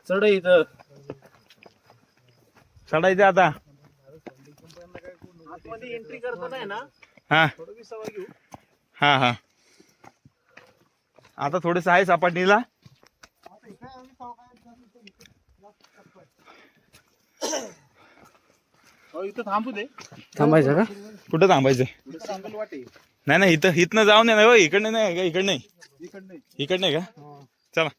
चढ चढायचं आता. एंट्री करताना आहे ना हा थोडं विसावा घेऊ. हा हा आता थोडस आहे सपाटीला. इथं थांबू दे. थांबायचं का? कुठं थांबायचं? थांबेल वाटे. नाही नाही इथं इथनं जाऊन नाही. इकडनं नाही का? इकडं नाही. इकडे इकडं नाही का? चला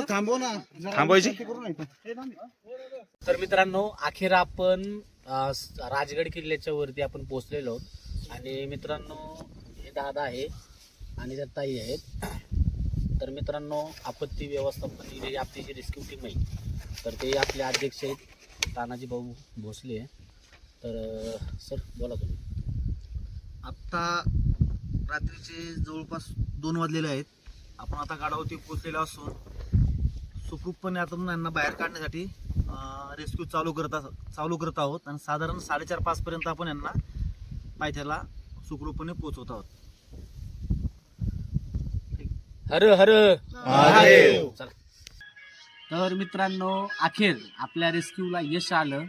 थांबव ना. थांबायची. तर मित्रांनो अखेर आपण राजगड किल्ल्याच्या वरती आपण पोहोचलेलो आहोत. आणि मित्रांनो हे दादा आहे आणि त्या ताई आहेत. तर मित्रांनो आपत्ती व्यवस्थापन ही जी आपली जी रेस्क्यू टीम आहे तर ते आपले अध्यक्ष आहेत तानाजी भाऊ भोसले. तर सर बोला तुम्ही. आत्ता रात्रीचे जवळपास 2 वाजलेले आहेत. आपण आता गाडावरती पोहोचलेलो असून सुखरूपपणे आता यांना बाहेर काढण्यासाठी रेस्क्यू चालू करत आहोत. आणि साधारण 4:30-5 पर्यंत आपण यांना पायथ्याला सुखरूपपणे पोहोचवत आहोत. हर हर महादेव. चला. तर मित्रांनो अखेर आपल्या रेस्क्यूला यश आलं.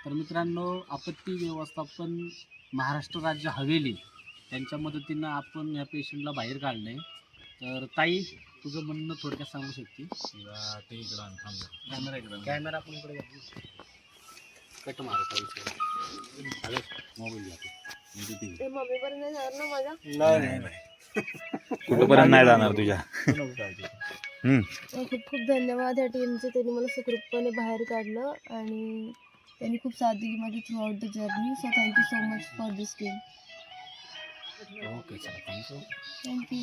तर मित्रांनो आपत्ती व्यवस्थापन महाराष्ट्र राज्य हवेली त्यांच्या मदतीनं आपण या पेशंटला बाहेर काढलंय. तर ताई तुझं म्हणणं थोडक्यात सांगू शकते? कॅमेरा आपण इकडे कट मारत मोबाईल कुठपर्यंत नाही जाणार तुझ्या. खूप खूप धन्यवाद ह्या टीमचे. त्यांनी मला सुखरूपपणे बाहेर काढलं आणि त्यांनी खूप साथ दिली माझी through out the journey. So thank you so much for this team. Okay चला थँक्यू. थँक्यू.